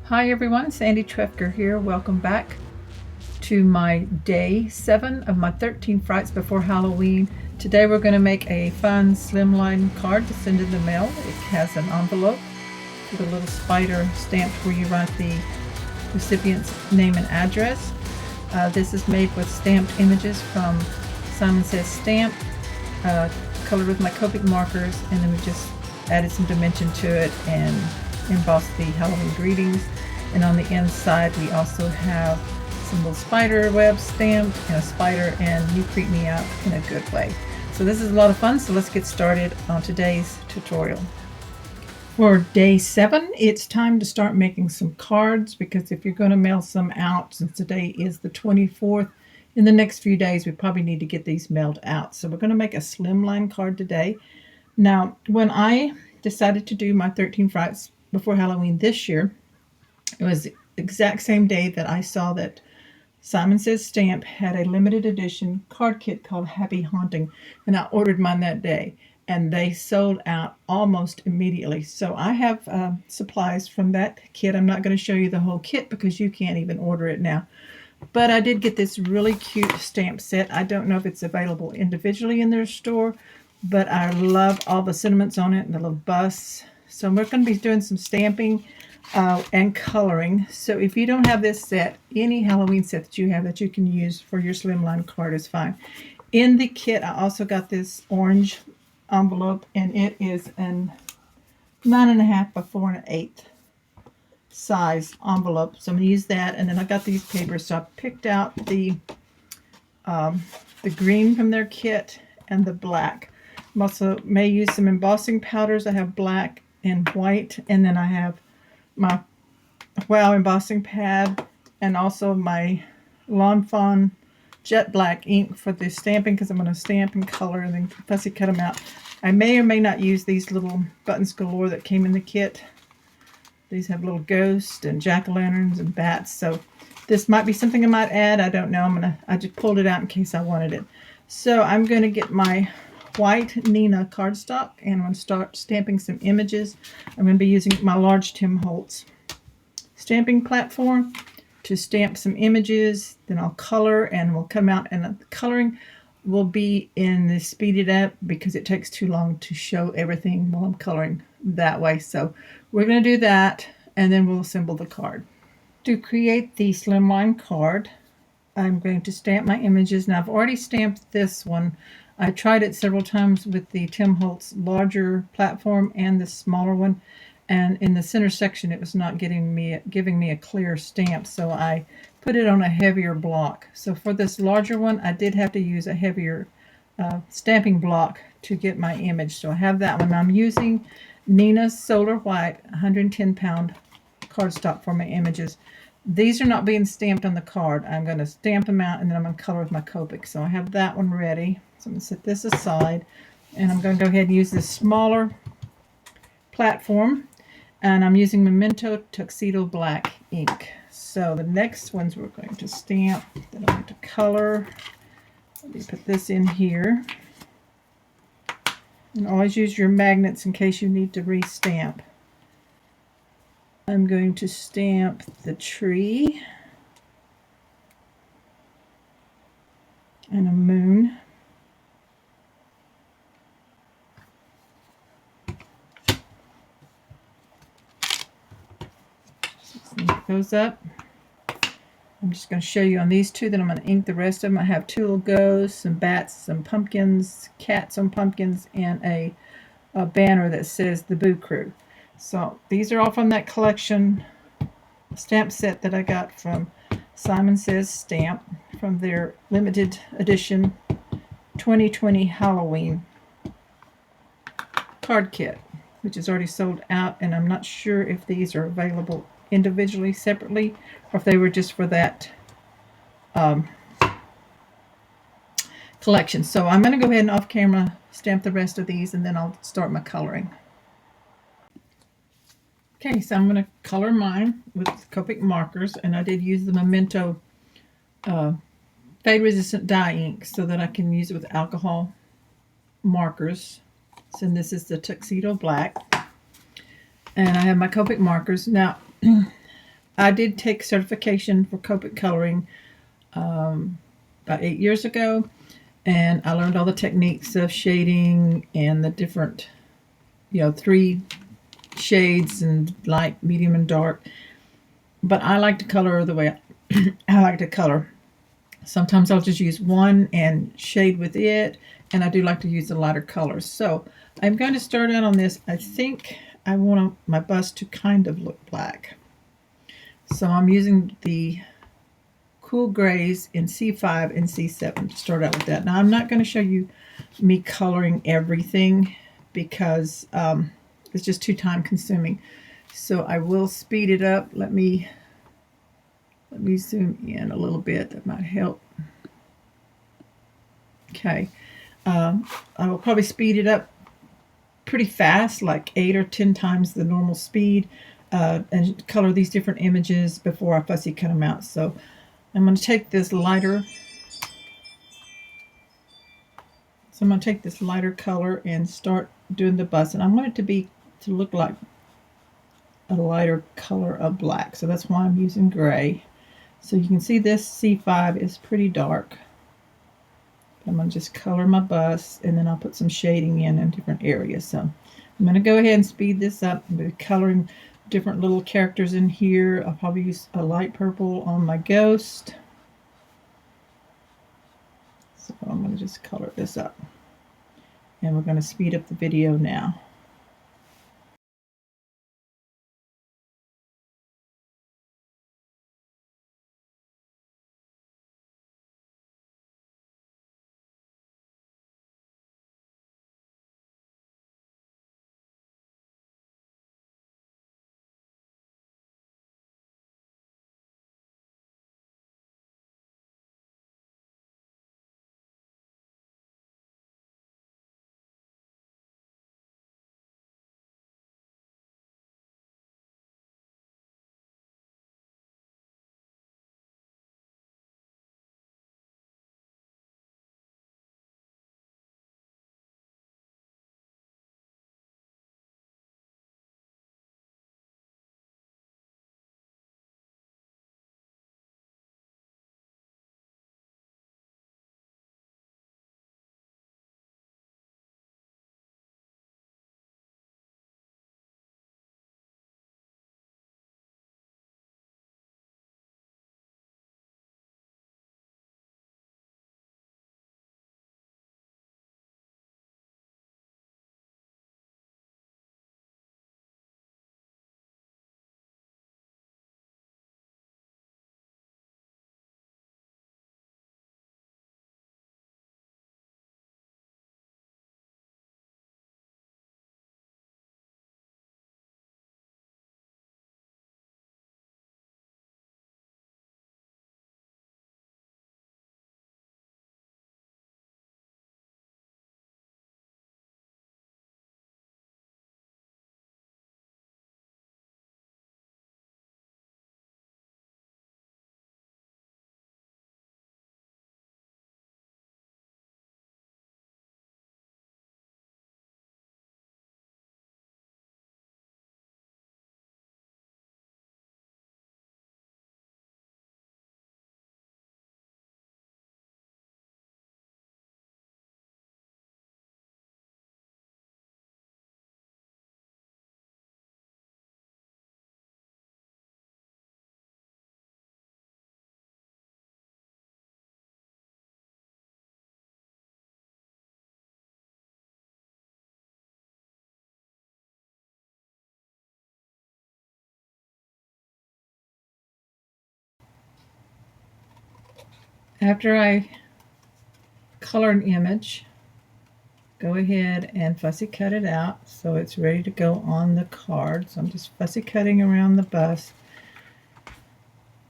Hi everyone, Sandy Trefger here. Welcome back to my day 7 of my 13 Frights before Halloween. Today we're going to make a fun slimline card to send in the mail. It has an envelope with a little spider stamped where you write the recipient's name and address. This is made with stamped images from Simon Says Stamp, colored with my Copic markers, and then we just added some dimension to it and embossed the Halloween greetings. And on the inside we also have some little spider web stamped and a spider and You Creep Me Out in a Good Way. So this is a lot of fun, so let's get started on today's tutorial. For day 7, it's time to start making some cards, because if you're going to mail some out, since today is the 24th, in the next few days we probably need to get these mailed out. So we're going to make a slimline card today. Now, when I decided to do my 13 Frights before Halloween this year, it was the exact same day that I saw that Simon Says Stamp had a limited edition card kit called Happy Haunting, and I ordered mine that day, and they sold out almost immediately. So I have supplies from that kit. I'm not going to show you the whole kit because you can't even order it now, but I did get this really cute stamp set. I don't know if it's available individually in their store, but I love all the sentiments on it and the little busts. So we're going to be doing some stamping and coloring. So if you don't have this set, any Halloween set that you have that you can use for your slimline card is fine. In the kit, I also got this orange envelope, and it is an 9.5 by 4 1/8 size envelope. So I'm going to use that, and then I got these papers. So I picked out the green from their kit and the black. I also may use some embossing powders. I have black and white, and then I have my Wow embossing pad, and also my Lawn Fawn jet black ink for the stamping, because I'm going to stamp and color and then fussy cut them out. I may or may not use these little buttons galore that came in the kit. These have little ghosts and jack-o'-lanterns and bats, so this might be something I might add. I don't know. I just pulled it out in case I wanted it. So I'm going to get my white Nennah cardstock, and I'm going to start stamping some images. I'm going to be using my large Tim Holtz stamping platform to stamp some images. Then I'll color and we'll come out, and the coloring will be in the speeded up because it takes too long to show everything while I'm coloring that way. So we're going to do that, and then we'll assemble the card. To create the slimline card, I'm going to stamp my images. Now I've already stamped this one. I tried it several times with the Tim Holtz larger platform and the smaller one, and in the center section it was not giving me a clear stamp, so I put it on a heavier block. So for this larger one I did have to use a heavier stamping block to get my image. So I have that one. I'm using Nennah's Solar White 110-pound cardstock for my images. These are not being stamped on the card. I'm going to stamp them out, and then I'm going to color with my Copic. So I have that one ready. So I'm going to set this aside, and I'm going to go ahead and use this smaller platform, and I'm using Memento Tuxedo black ink. So the next ones we're going to stamp, then I'm going to color. Let me put this in here. And always use your magnets in case you need to re-stamp. I'm going to stamp the tree and a moon. Ink those up. I'm just going to show you on these two, then I'm going to ink the rest of them. I have two little ghosts, some bats, some pumpkins, cats on pumpkins, and a banner that says the Boo Crew. So these are all from that collection stamp set that I got from Simon Says Stamp, from their limited edition 2020 Halloween card kit, which is already sold out, and I'm not sure if these are available individually, separately, or if they were just for that collection. So I'm going to go ahead and off camera stamp the rest of these, and then I'll start my coloring. Okay, so I'm going to color mine with Copic markers, and I did use the Memento fade resistant dye ink so that I can use it with alcohol markers. So this is the Tuxedo black, and I have my Copic markers. Now I did take certification for Copic coloring about 8 years ago, and I learned all the techniques of shading and the different, 3 shades and light, medium, and dark. But I like to color the way I like to color. Sometimes I'll just use one and shade with it, and I do like to use the lighter colors. So I'm going to start out on this. I think I want my bust to kind of look black. So I'm using the cool grays in C5 and C7 to start out with that. Now I'm not going to show you me coloring everything because it's just too time consuming. So I will speed it up. Let me zoom in a little bit. That might help. Okay. I will probably speed it up pretty fast, like 8 or 10 times the normal speed, and color these different images before I fussy cut them out. So I'm going to take this lighter. So I'm going to take this lighter color and start doing the bust, and I want it to look like a lighter color of black. So that's why I'm using gray. So you can see this C5 is pretty dark. I'm going to just color my bust, and then I'll put some shading in different areas. So I'm going to go ahead and speed this up. I'm going to be coloring different little characters in here. I'll probably use a light purple on my ghost. So I'm going to just color this up. And we're going to speed up the video now. After I color an image, go ahead and fussy cut it out so it's ready to go on the card. So I'm just fussy cutting around the bust.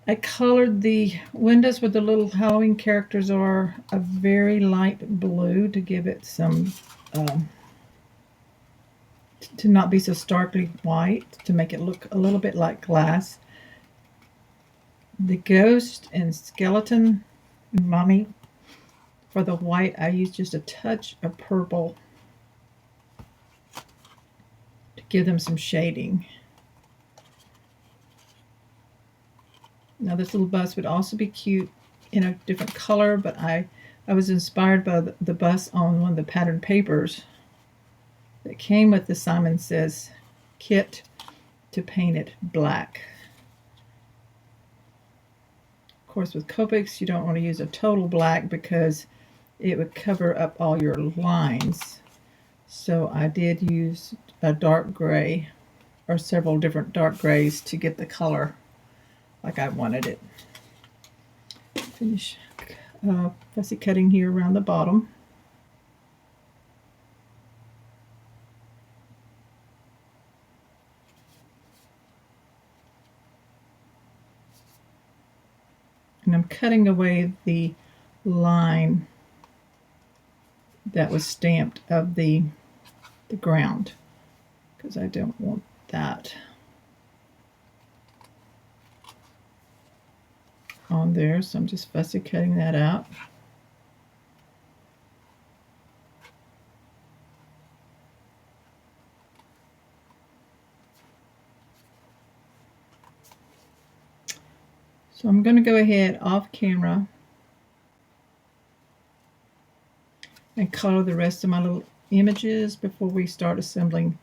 I colored the windows where the little Halloween characters are a very light blue to give it some, to not be so starkly white, to make it look a little bit like glass. The ghost and skeleton mummy, for the white, I used just a touch of purple to give them some shading. Now this little bus would also be cute in a different color, but I was inspired by the bus on one of the pattern papers that came with the Simon Says kit to paint it black. Of course, with Copics, you don't want to use a total black because it would cover up all your lines. So I did use a dark gray or several different dark grays to get the color like I wanted it. Finish fussy cutting here around the bottom. And I'm cutting away the line that was stamped of the ground because I don't want that on there, so I'm just fussy cutting that out. So I'm going to go ahead off camera and color the rest of my little images before we start assembling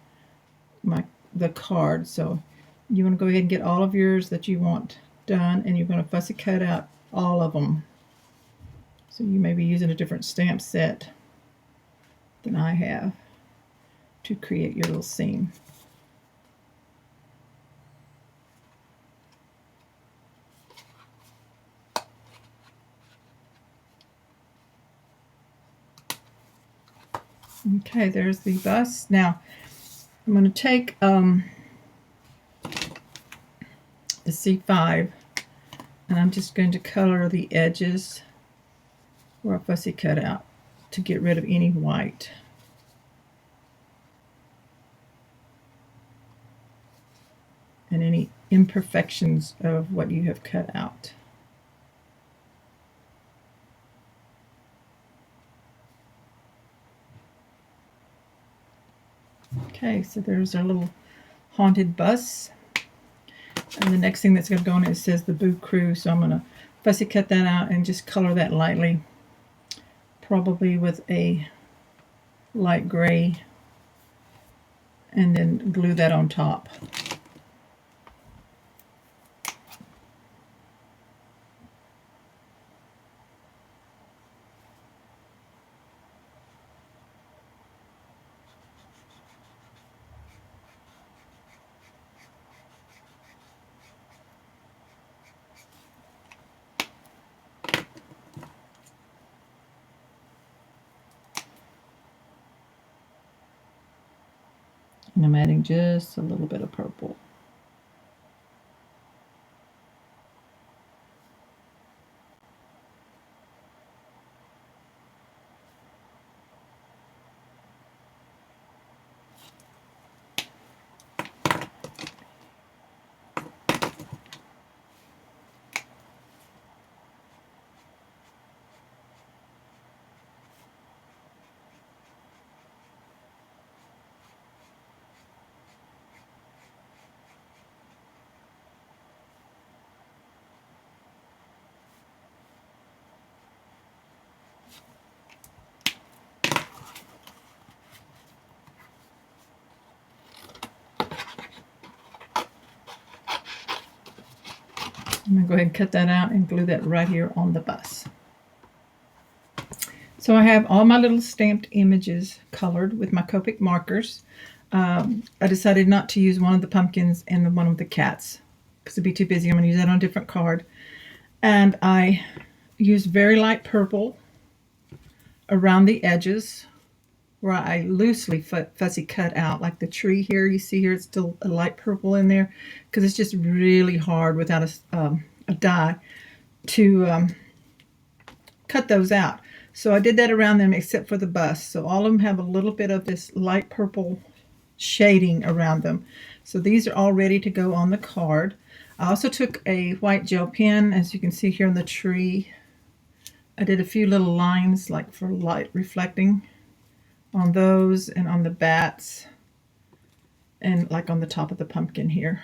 the card. So you want to go ahead and get all of yours that you want done, and you're going to fussy cut out all of them. So you may be using a different stamp set than I have to create your little scene. Okay, there's the bus. Now I'm going to take the C5 and I'm just going to color the edges where I fussy cut out to get rid of any white. And any imperfections of what you have cut out. Okay, so there's our little haunted bus. And the next thing that's going to go on it says the Boo Crew, so I'm going to fussy cut that out and just color that lightly, probably with a light gray, and then glue that on top. And I'm adding just a little bit of purple. I'm going to go ahead and cut that out and glue that right here on the bus. So I have all my little stamped images colored with my Copic markers. I decided not to use one of the pumpkins and one of the cats because it'd be too busy. I'm going to use that on a different card. And I used very light purple around the edges where I loosely fussy cut out, like the tree here. You see here it's still a light purple in there because it's just really hard without a die to cut those out. So I did that around them except for the bust. So all of them have a little bit of this light purple shading around them. So these are all ready to go on the card. I also took a white gel pen, as you can see here on the tree. I did a few little lines like for light reflecting on those and on the bats and like on the top of the pumpkin here,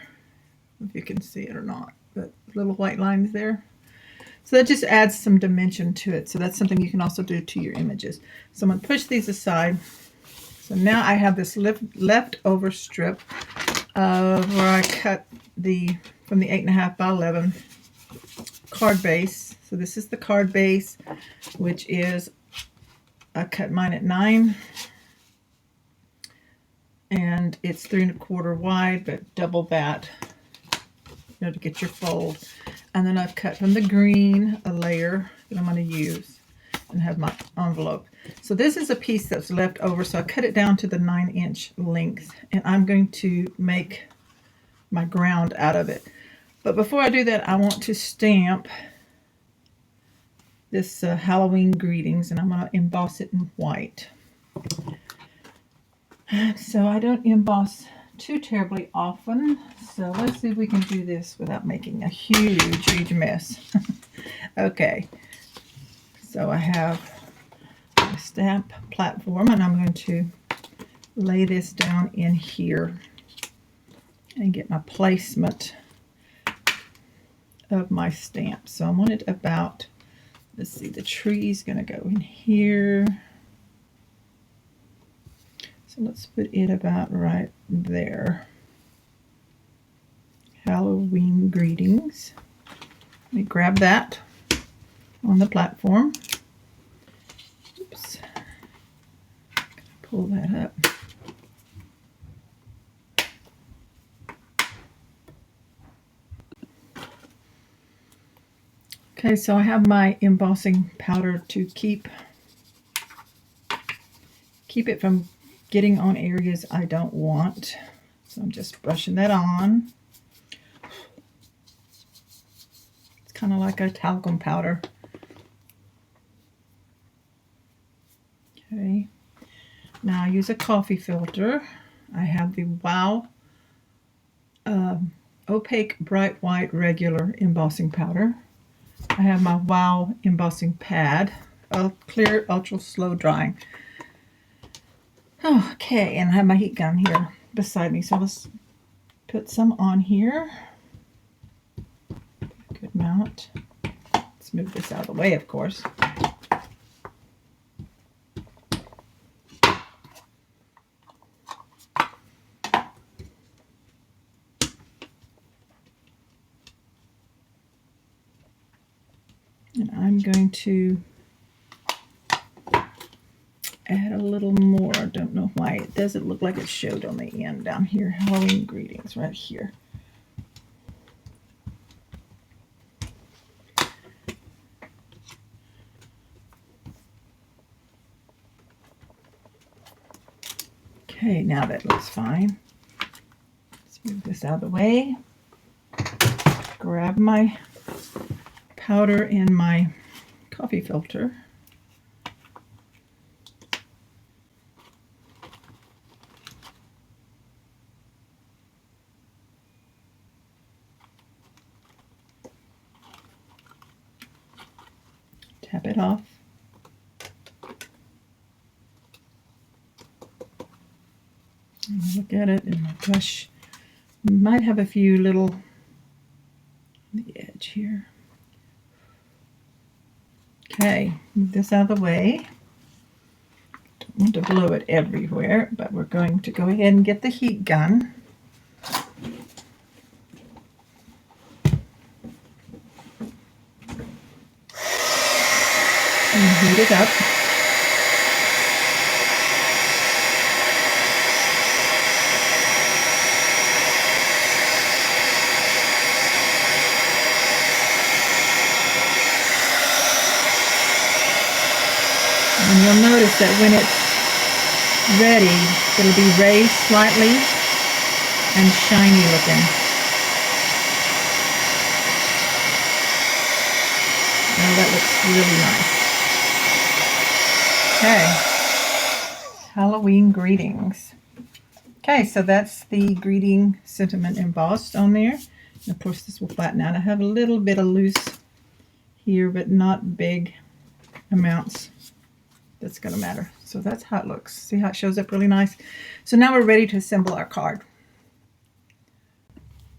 if you can see it or not. but little white lines there. So that just adds some dimension to it. So that's something you can also do to your images. So I'm going to push these aside. So now I have this leftover strip where I cut from the 8.5 by 11 card base. So this is the card base, which is, I cut mine at 9. And it's 3 1/4 wide, but double that, to get your fold. And then I've cut from the green a layer that I'm going to use and have my envelope. So this is a piece that's left over, so I cut it down to the 9-inch length, and I'm going to make my ground out of it. But before I do that, I want to stamp this Halloween greetings, and I'm going to emboss it in white. So I don't emboss too terribly often, so let's see if we can do this without making a huge mess. Okay, so I have a stamp platform, and I'm going to lay this down in here and get my placement of my stamp. So I want it about, let's see, the tree's going to go in here. So let's put it about right there. Halloween greetings. Let me grab that on the platform. Oops. Pull that up. Okay, so I have my embossing powder to keep it from getting on areas I don't want. So I'm just brushing that on. It's kind of like a talcum powder. Okay. Now I use a coffee filter. I have the Wow Opaque Bright White Regular Embossing Powder. I have my Wow Embossing Pad, clear, ultra slow drying. Okay, and I have my heat gun here beside me. So let's put some on here. Good amount. Let's move this out of the way, of course. And I'm going to add a little more. I don't know why it doesn't look like it showed on the end down here. Halloween greetings right here. Okay, now that looks fine. Let's move this out of the way. Grab my powder and my coffee filter. Tap it off. And look at it, and my brush might have a few little on the edge here. Okay, move this out of the way. Don't want to blow it everywhere, but we're going to go ahead and get the heat gun. And heat it up. And you'll notice that when it's ready, it'll be raised slightly and shiny looking. Now that looks really nice. Okay, Halloween greetings. Okay, so that's the greeting sentiment embossed on there. And of course this will flatten out. I have a little bit of loose here, but not big amounts. That's going to matter. So that's how it looks. See how it shows up really nice? So now we're ready to assemble our card.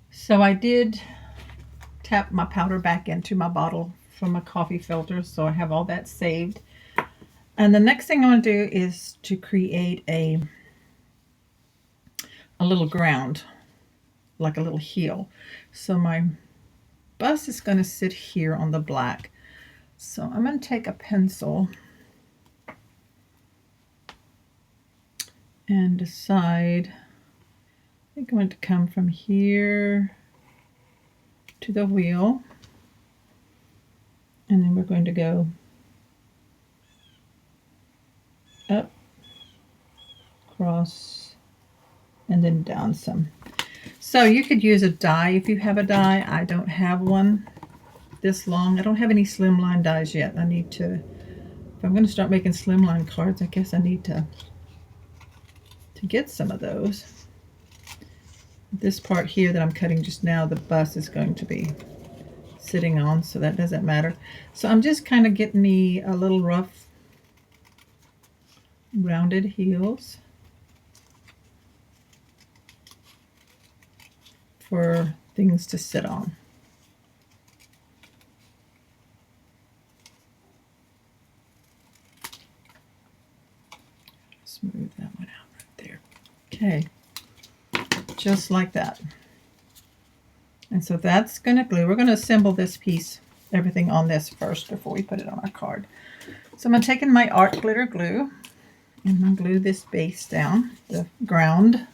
So I did tap my powder back into my bottle from a coffee filter, so I have all that saved. And the next thing I want to do is to create a little ground, like a little heel. So my bust is going to sit here on the black. So I'm going to take a pencil and decide, I think I want to come from here to the wheel, and then we're going to go up, across, and then down some. So you could use a die if you have a die. I don't have one this long. I don't have any slimline dies yet. I need to, if I'm going to start making slimline cards, I guess I need to get some of those. This part here that I'm cutting just now, the bust is going to be sitting on, so that doesn't matter. So I'm just kind of getting me a little rough rounded heels for things to sit on. Smooth that one out right there. Okay, just like that. And so that's going to glue. We're going to assemble this piece, everything on this first before we put it on our card. So I'm taking my art glitter glue and I'm going to glue this base down, the ground.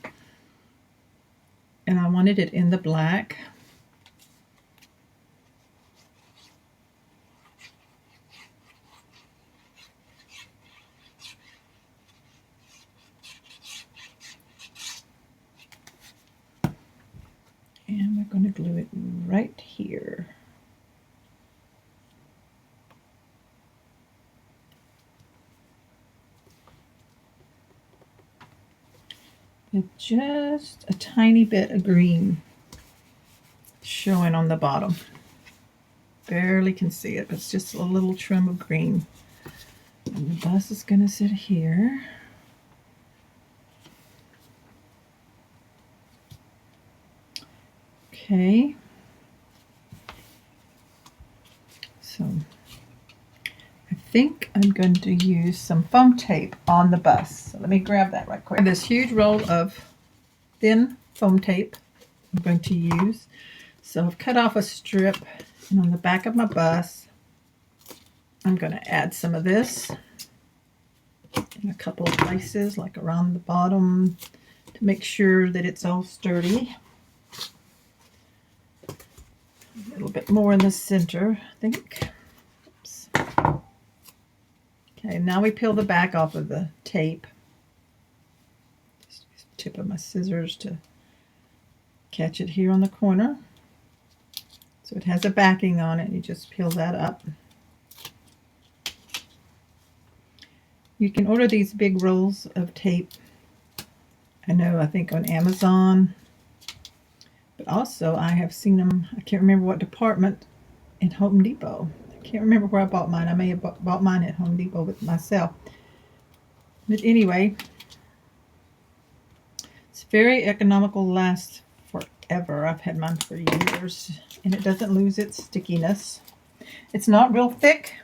And I wanted it in the black. And we're going to glue it right here. With just a tiny bit of green showing on the bottom. Barely can see it, but it's just a little trim of green. And the bust is going to sit here. Okay, so I think I'm going to use some foam tape on the bust. So let me grab that right quick. This huge roll of thin foam tape I'm going to use. So I've cut off a strip, and on the back of my bust, I'm going to add some of this in a couple of places, like around the bottom, to make sure that it's all sturdy. A little bit more in the center, I think. Oops. Okay, now we peel the back off of the tape. Just use the tip of my scissors to catch it here on the corner. So it has a backing on it. You just peel that up. You can order these big rolls of tape. I think on Amazon. But also, I have seen them, I can't remember what department, in Home Depot. I can't remember where I bought mine. I may have bought mine at Home Depot with myself. But anyway, it's very economical, lasts forever. I've had mine for years, and it doesn't lose its stickiness. It's not real thick,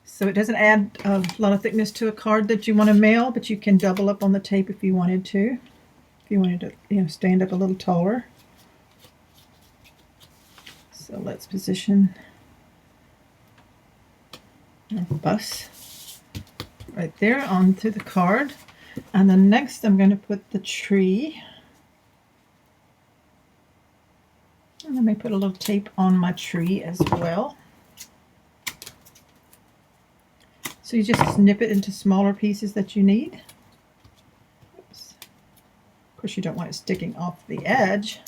so it doesn't add a lot of thickness to a card that you want to mail, but you can double up on the tape if you wanted to. If you wanted to, stand up a little taller. So let's position our bust right there onto the card. And then next I'm going to put the tree. And let me put a little tape on my tree as well. So you just snip it into smaller pieces that you need. Oops. Of course, you don't want it sticking off the edge.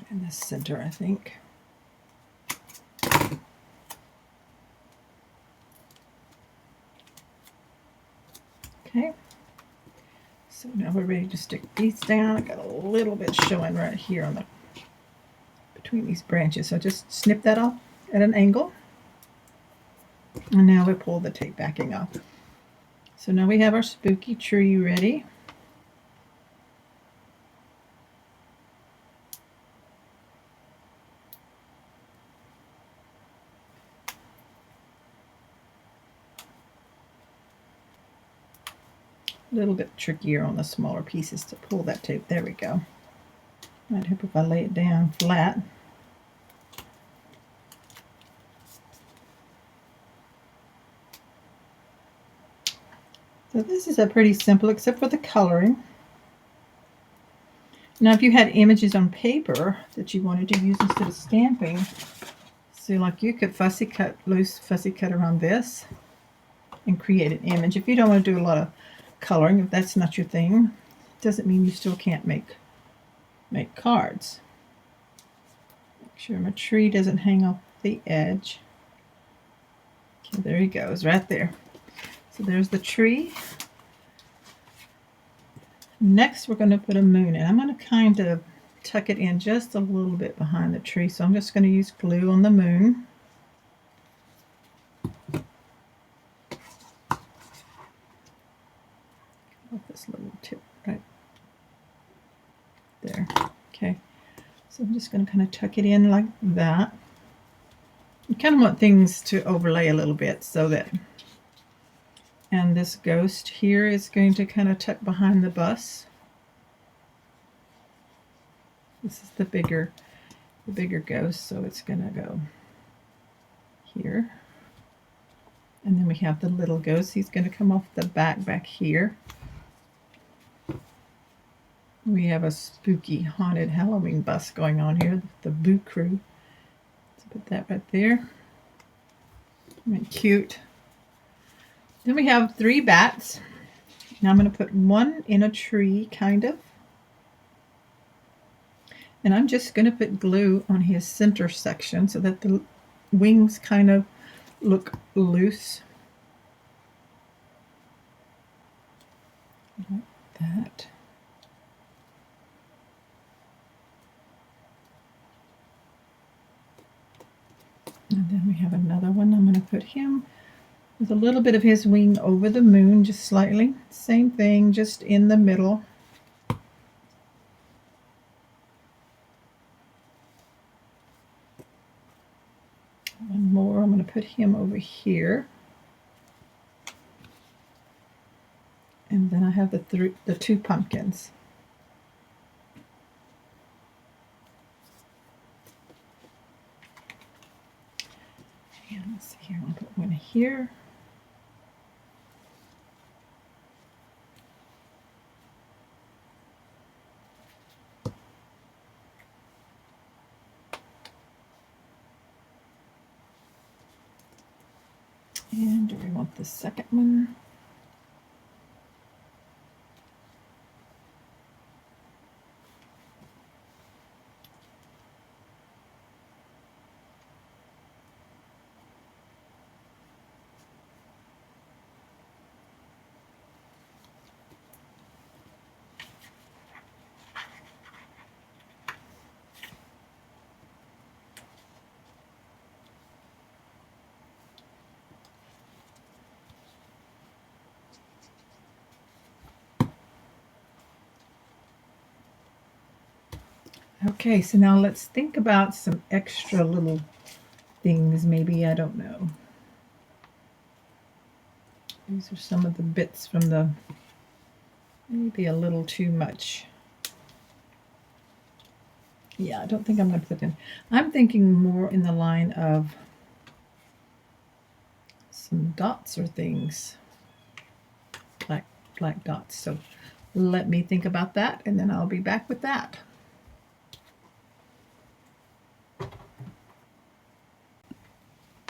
In the center, I think. Okay, so now we're ready to stick these down. I got a little bit showing right here on the between these branches, so just snip that off at an angle. And now we pull the tape backing off. So now we have our spooky tree ready. A little bit trickier on the smaller pieces to pull that tape. There we go. Might help if I lay it down flat. So this is a pretty simple, except for the coloring. Now if you had images on paper that you wanted to use instead of stamping, so like you could loose fussy cut around this and create an image. If you don't want to do a lot of coloring, if that's not your thing, it doesn't mean you still can't make cards. Make sure my tree doesn't hang off the edge. Okay, there he goes, right there. So there's the tree. Next we're going to put a moon in. I'm going to kind of tuck it in just a little bit behind the tree. So I'm just going to use glue on the moon. This little tip right there. Okay, so I'm just going to kind of tuck it in like that. You kind of want things to overlay a little bit so that, and this ghost here is going to kind of tuck behind the bus. This is the bigger ghost, so it's going to go here. And then we have the little ghost. He's going to come off the back here. We have a spooky haunted Halloween bus going on here, the Boo Crew. Let's put that right there. And cute. Then we have 3 bats. Now I'm going to put one in a tree, kind of. And I'm just going to put glue on his center section so that the wings kind of look loose. Like that. And then we have another one. I'm going to put him with a little bit of his wing over the moon, just slightly. Same thing, just in the middle. One more. I'm going to put him over here. And then I have the 2 pumpkins. And let's see here. I'll put one here. And do we want the second one? Okay, so now let's think about some extra little things, maybe, I don't know. These are some of the bits from the, maybe a little too much. Yeah, I don't think I'm going to put in. I'm thinking more in the line of some dots or things, black dots. So let me think about that, and then I'll be back with that.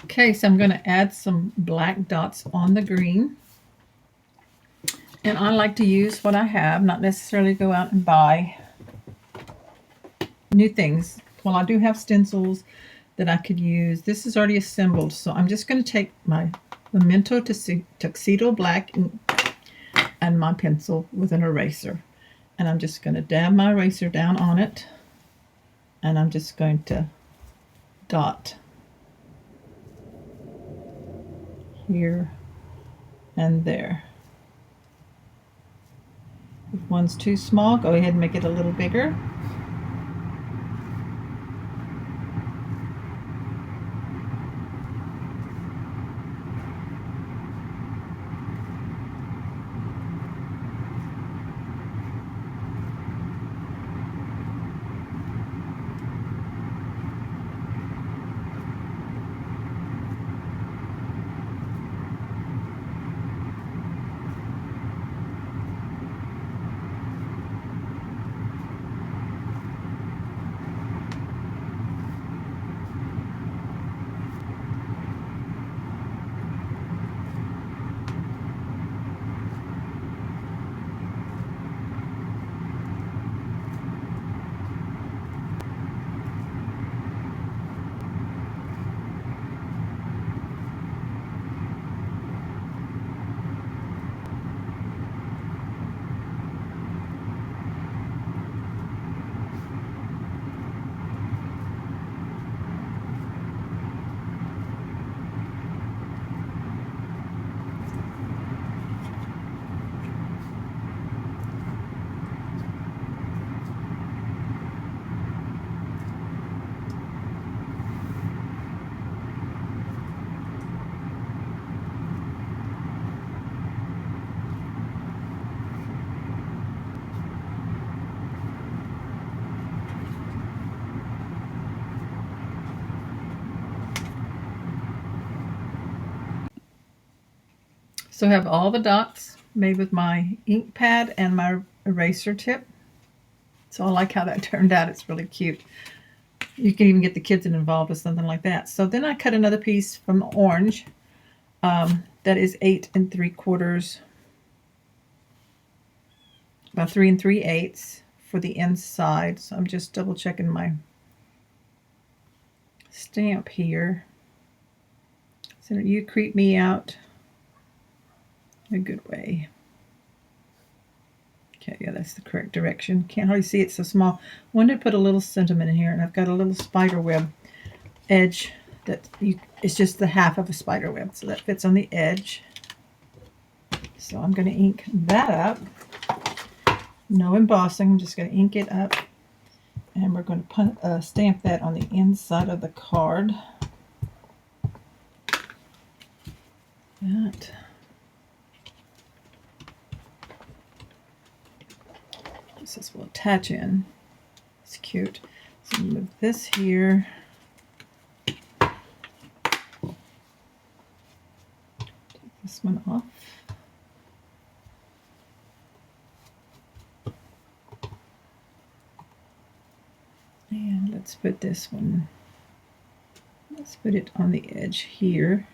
Okay, so I'm going to add some black dots on the green. And I like to use what I have, not necessarily go out and buy new things. Well, I do have stencils that I could use. This is already assembled, so I'm just going to take my Memento Tuxedo black and my pencil with an eraser. And I'm just going to dab my eraser down on it. And I'm just going to dot here and there. one's too small, go ahead and make it a little bigger. So I have all the dots made with my ink pad and my eraser tip. So I like how that turned out. It's really cute. You can even get the kids involved with something like that. So then I cut another piece from orange that is 8 3/4 by 3 3/8 for the inside. So I'm just double checking my stamp here. So you creep me out in a good way. Okay, yeah, that's the correct direction. Can't hardly see it, so small. Wanted to put a little sentiment in here, and I've got a little spider web edge that it's just the half of a spider web, so that fits on the edge. So I'm going to ink that up. No embossing, I'm just going to ink it up, and we're going to stamp that on the inside of the card. That. This will attach in. It's cute. So move this here. Take this one off. And let's put this one. Let's put it on the edge here.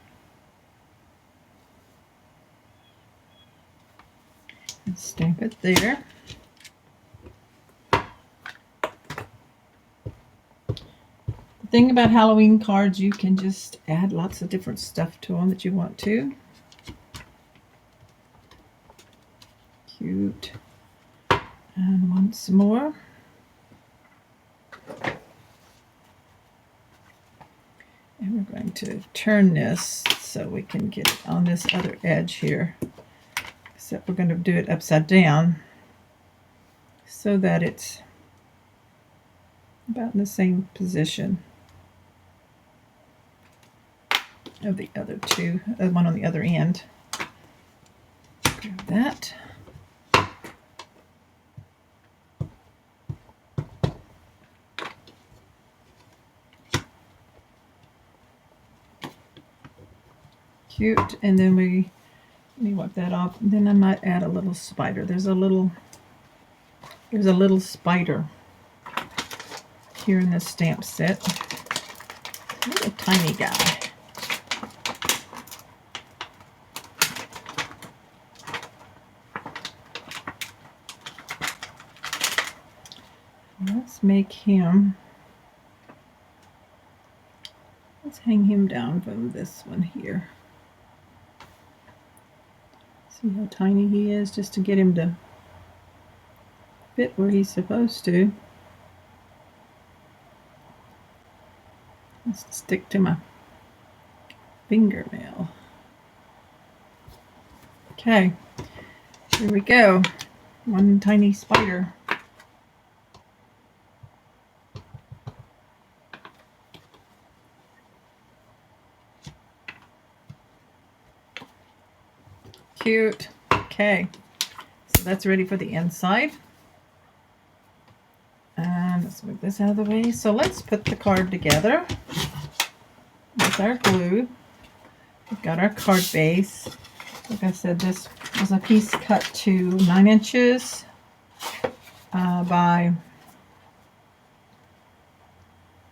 And stamp it there. The thing about Halloween cards, you can just add lots of different stuff to them that you want to. Cute. And once more. And we're going to turn this so we can get it on this other edge here. Except we're going to do it upside down so that it's about in the same position of the other two, one on the other end. Grab that. Cute. And then let me wipe that off. And then I might add a little spider. There's a little spider here in this stamp set. A little tiny guy. Let's make him, let's hang him down from this one here. See how tiny he is, just to get him to fit where he's supposed to. Let's stick to my fingernail. Okay, here we go. One tiny spider. Cute. Okay, so that's ready for the inside. And let's move this out of the way. So let's put the card together with our glue. We've got our card base. Like I said, this was a piece cut to 9 inches by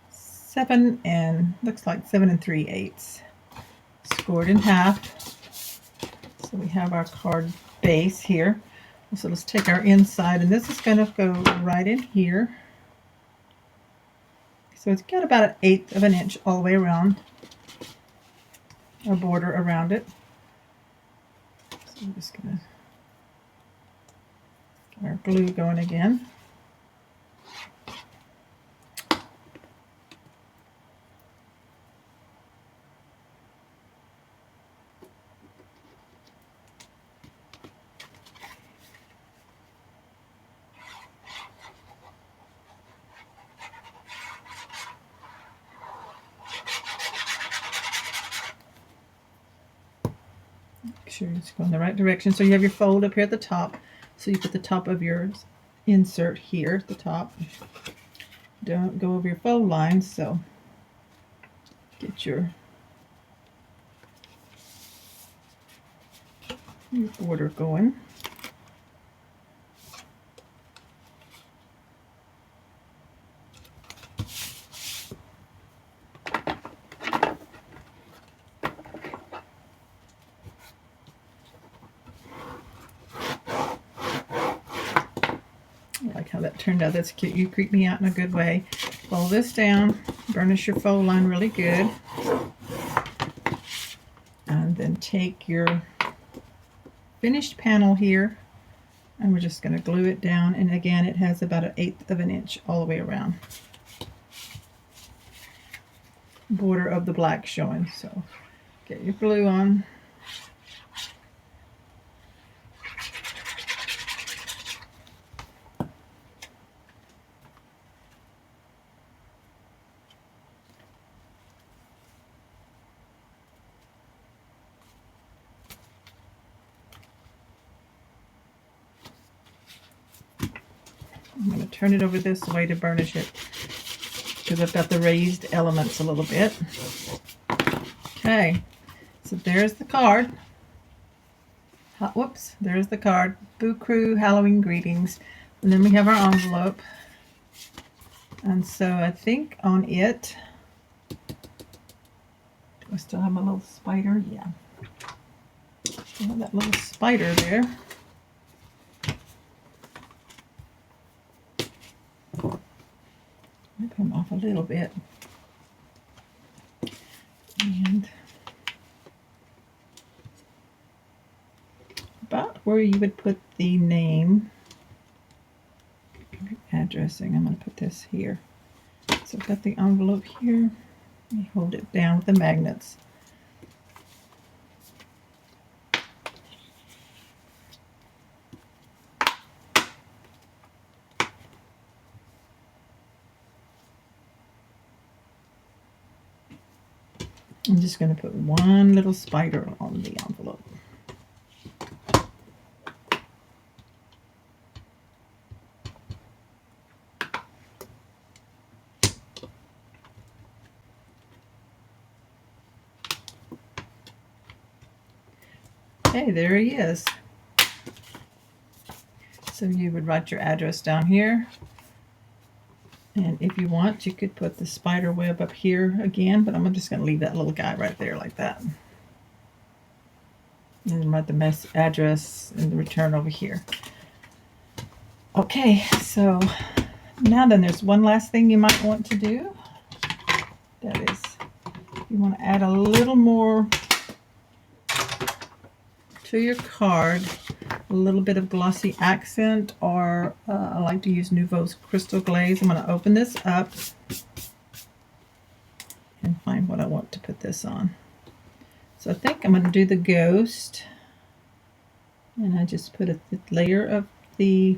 7 and looks like 7 3/8. Scored in half. So we have our card base here. So let's take our inside, and this is going to go right in here. So it's got about 1/8 of an inch all the way around, a border around it. So I'm just going to get our glue going again. Make sure it's going the right direction. So you have your fold up here at the top. So you put the top of your insert here at the top. Don't go over your fold line, so get your border going. I like how that turned out. That's cute. You creep me out in a good way. Fold this down, burnish your fold line really good, and then take your finished panel here, and we're just going to glue it down. And again, it has about 1/8 of an inch all the way around. Border of the black showing. So get your glue on. I'm going to turn it over this way to burnish it because I've got the raised elements a little bit. Okay, so there's the card. Whoops, there's the card. Boo Crew Halloween greetings. And then we have our envelope. And so I think on it, do I still have my little spider? Yeah. Still have that little spider there. I'll come off a little bit. And about where you would put the name, addressing, I'm going to put this here. So I've got the envelope here. You hold it down with the magnets. I'm just going to put one little spider on the envelope. Okay, there he is. So you would write your address down here. And if you want, you could put the spider web up here again, but I'm just going to leave that little guy right there like that. And then write the address and the return over here. Okay, so now then there's one last thing you might want to do. That is, you want to add a little more to your card, a little bit of glossy accent, or I like to use Nouveau's Crystal Glaze. I'm going to open this up and find what I want to put this on. So I think I'm going to do the ghost, and I just put a layer of the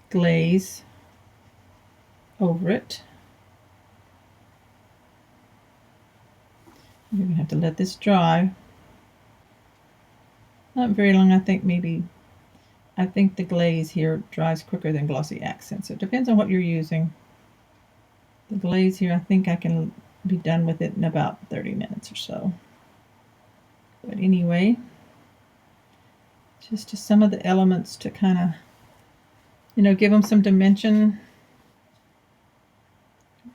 glaze over it. You're going to have to let this dry. Not very long. I think the glaze here dries quicker than glossy accents. So it depends on what you're using. The glaze here, I think I can be done with it in about 30 minutes or so. But anyway, just to some of the elements to kind of, give them some dimension.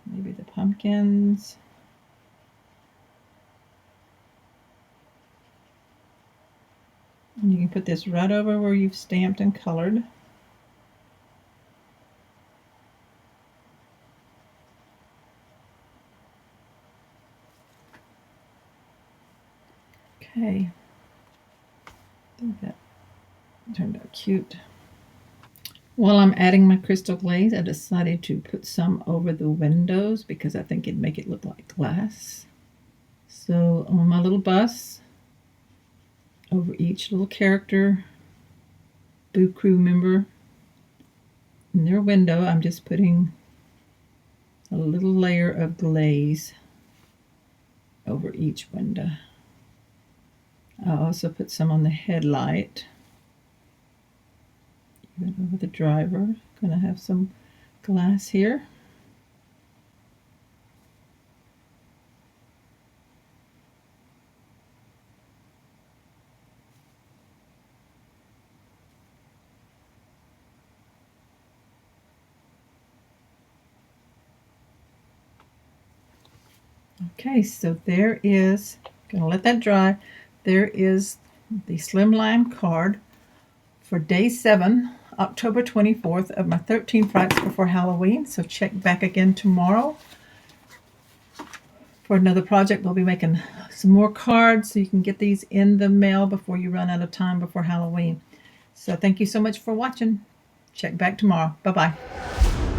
Maybe the pumpkins. And you can put this right over where you've stamped and colored. Okay. I think that turned out cute. While I'm adding my crystal glaze, I decided to put some over the windows because I think it'd make it look like glass. So on my little bus, over each little character, Boo Crew member, in their window, I'm just putting a little layer of glaze over each window. I'll also put some on the headlight, even over the driver. Gonna have some glass here. Okay, so there is, gonna let that dry. There is the Slimline card for day 7, October 24th of my 13 Frights before Halloween. So check back again tomorrow for another project. We'll be making some more cards so you can get these in the mail before you run out of time before Halloween. So thank you so much for watching. Check back tomorrow. Bye-bye.